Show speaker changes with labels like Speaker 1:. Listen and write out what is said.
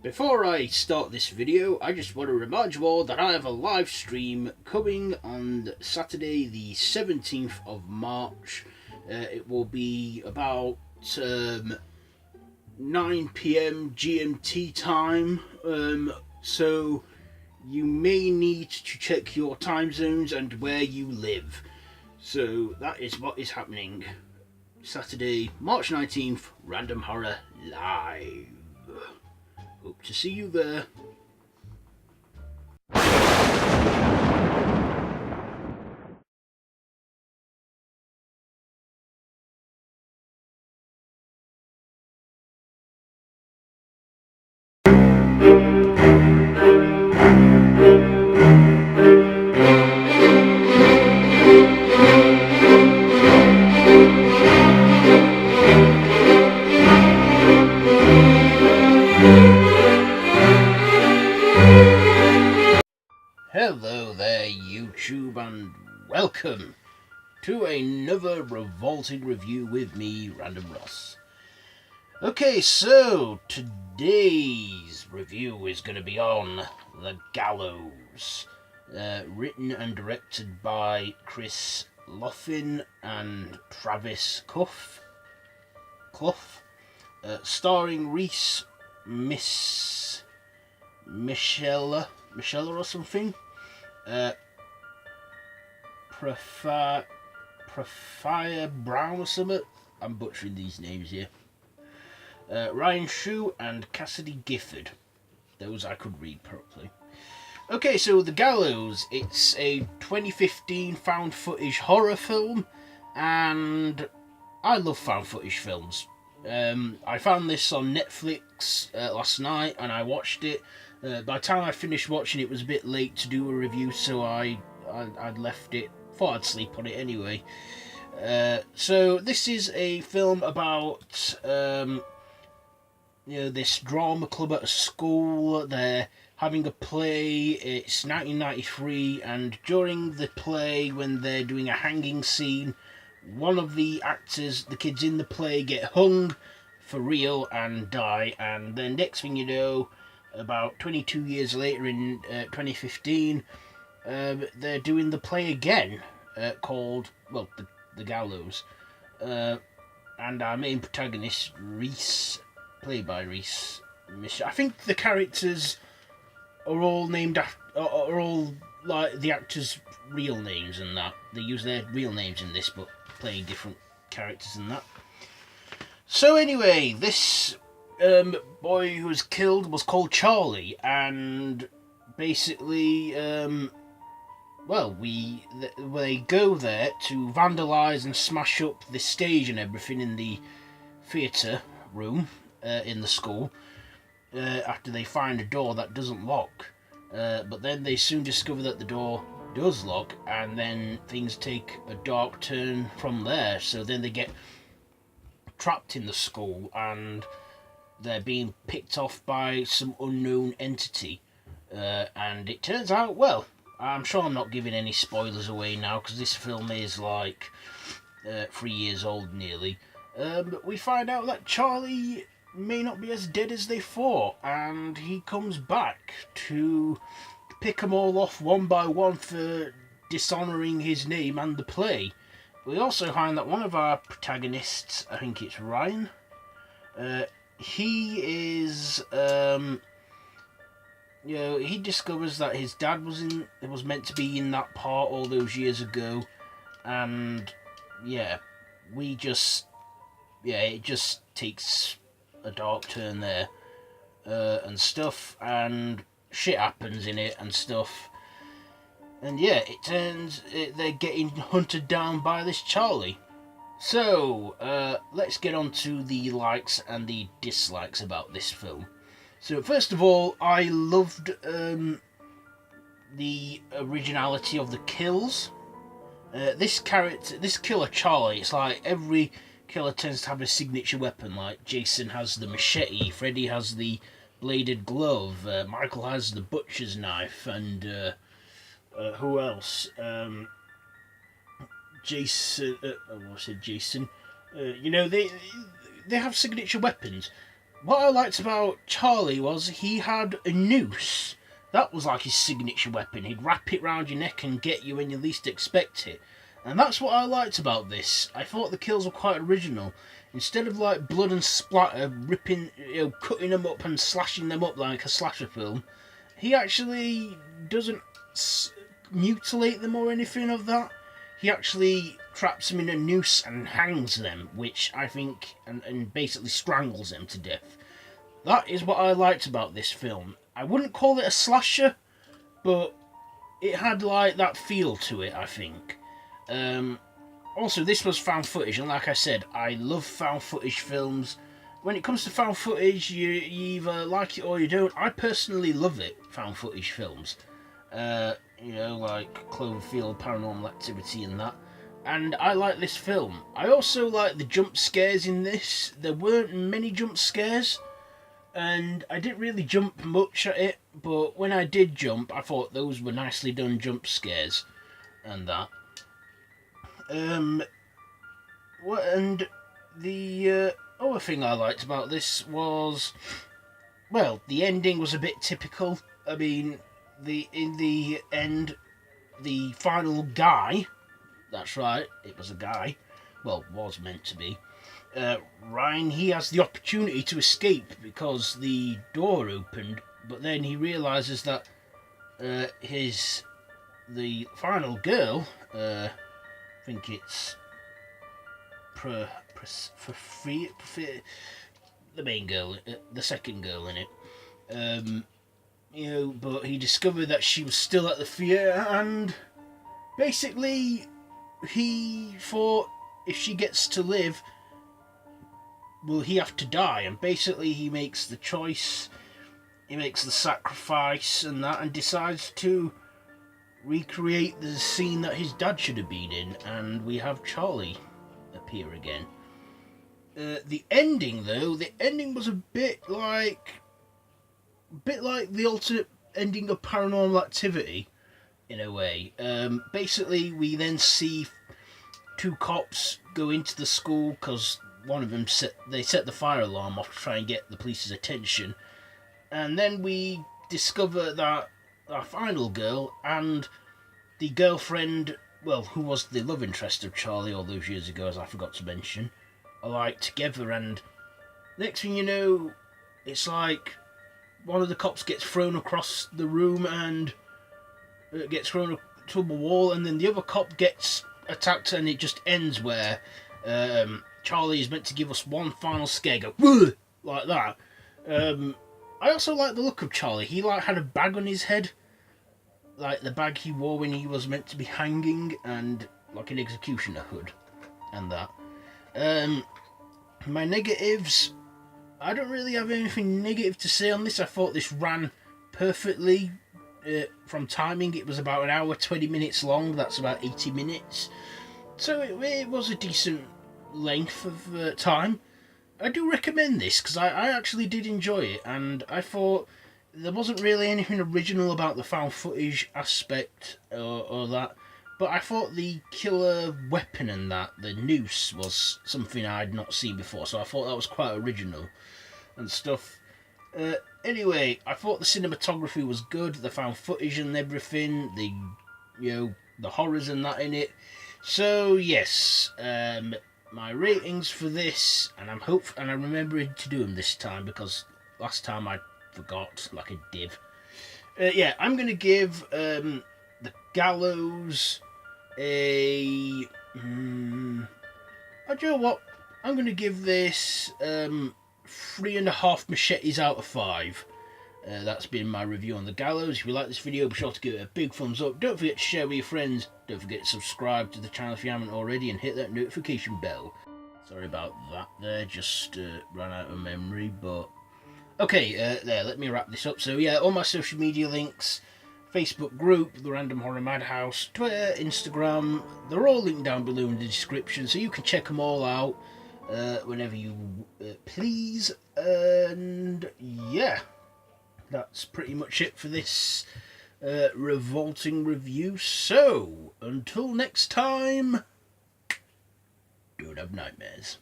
Speaker 1: Before I start this video, I just want to remind you all that I have a live stream coming on Saturday the 17th of March. It will be about 9 PM GMT time, so you may need to check your time zones and where you live. So that is what is happening. Saturday, March 19th, Random Horror Live. Hope to see you there. Hello there YouTube and welcome to another Revolting review with me, Random Ross. Okay, so today's review is going to be on The Gallows, written and directed by Chris Loughlin and Travis Clough, starring Reese Michelle or something. Profire Brown or something. I'm butchering these names here. Ryan Shue and Cassidy Gifford. Those I could read properly. Okay, so The Gallows. It's a 2015 found footage horror film, and I love found footage films. I found this on Netflix last night and I watched it. By the time I finished watching it, was a bit late to do a review, so I'd left it. Thought I'd sleep on it anyway. So this is a film about this drama club at a school. They're having a play. It's 1993, and during the play, when they're doing a hanging scene, one of the actors, the kids in the play, get hung for real and die. And then next thing you know, about 22 years later in 2015, they're doing the play again, called, well, the Gallows. And our main protagonist, Reese, played by Reese. I think the characters are all named after, are all like the actors' real names and that. They use their real names in this, but playing different characters and that. So anyway, this boy who was killed was called Charlie, and basically, they go there to vandalise and smash up the stage and everything in the theatre room in the school, after they find a door that doesn't lock. But then they soon discover that the door does lock, and then things take a dark turn from there. So then they get trapped in the school, and they're being picked off by some unknown entity. And it turns out, well, I'm sure I'm not giving any spoilers away now, because this film is like 3 years old nearly. But we find out that Charlie may not be as dead as they thought, and he comes back to pick them all off one by one for dishonouring his name and the play. We also find that one of our protagonists, I think it's Ryan, he is, he discovers that his dad was meant to be in that part all those years ago, and it just takes a dark turn there, and stuff, and shit happens in it and stuff, and they're getting hunted down by this Charlie. So let's get on to the likes and the dislikes about this film. So first of all, I loved the originality of the kills. This killer Charlie, it's like every killer tends to have a signature weapon. Like Jason has the machete, Freddy has the bladed glove, Michael has the butcher's knife, and who else? Jason. They have signature weapons. what I liked about Charlie was he had a noose. That was like his signature weapon. He'd wrap it round your neck and get you when you least expect it. And that's what I liked about this. I thought the kills were quite original. Instead of like blood and splatter, ripping, cutting them up and slashing them up like a slasher film, he actually doesn't mutilate them or anything of that. He actually traps them in a noose and hangs them, which I think, and basically strangles them to death. That is what I liked about this film. I wouldn't call it a slasher, but it had like that feel to it, I think. Also, this was found footage, and like I said, I love found footage films. When it comes to found footage, you either like it or you don't. I personally love it, found footage films. Like Cloverfield, Paranormal Activity and that. And I like this film. I also like the jump scares in this. There weren't many jump scares, and I didn't really jump much at it, but when I did jump, I thought those were nicely done jump scares and that. And the other thing I liked about this was, well, the ending was a bit typical. I mean, in the end, the final guy, that's right, it was a guy, well, was meant to be, Ryan, he has the opportunity to escape because the door opened, but then he realises that the final girl, I think it's the main girl, the second girl in it, but he discovered that she was still at the theatre, and basically he thought if she gets to live, will he have to die? And basically he makes the choice, he makes the sacrifice and that, and decides to recreate the scene that his dad should have been in, and we have Charlie appear again. The ending, though, was a bit like the alternate ending of Paranormal Activity, in a way. Basically, we then see two cops go into the school because one of them set the fire alarm off to try and get the police's attention, and then we discover that our final girl and the girlfriend, well, who was the love interest of Charlie all those years ago, as I forgot to mention, are like together, and next thing you know, it's like one of the cops gets thrown across the room and gets thrown to a wall, and then the other cop gets attacked, and it just ends where Charlie is meant to give us one final scare, go "Whoa!" like that. I also like the look of Charlie. He like had a bag on his head, like the bag he wore when he was meant to be hanging, and like an executioner hood, and that. My negatives, I don't really have anything negative to say on this. I thought this ran perfectly. From timing, it was about an hour 20 minutes long. That's about 80 minutes, so it was a decent length of time. I do recommend this because I actually did enjoy it, and I thought there wasn't really anything original about the found footage aspect or that, but I thought the killer weapon and that, the noose, was something I'd not seen before, so I thought that was quite original and stuff. Anyway, I thought the cinematography was good, the found footage and everything, the horrors and that in it. So yes, my ratings for this, and I'm remembering to do them this time because last time I forgot like a div. I'm gonna give the Gallows a. I do you know what? I'm gonna give this 3.5 machetes out of 5. That's been my review on the Gallows. If you like this video, be sure to give it a big thumbs up. Don't forget to share with your friends. Don't forget to subscribe to the channel if you haven't already, and hit that notification bell. Sorry about that there, just ran out of memory, but... Okay, there, let me wrap this up. So yeah, all my social media links, Facebook group, The Random Horror Madhouse, Twitter, Instagram, they're all linked down below in the description, so you can check them all out whenever you please. And yeah, that's pretty much it for this Revolting review. So, until next time, don't have nightmares.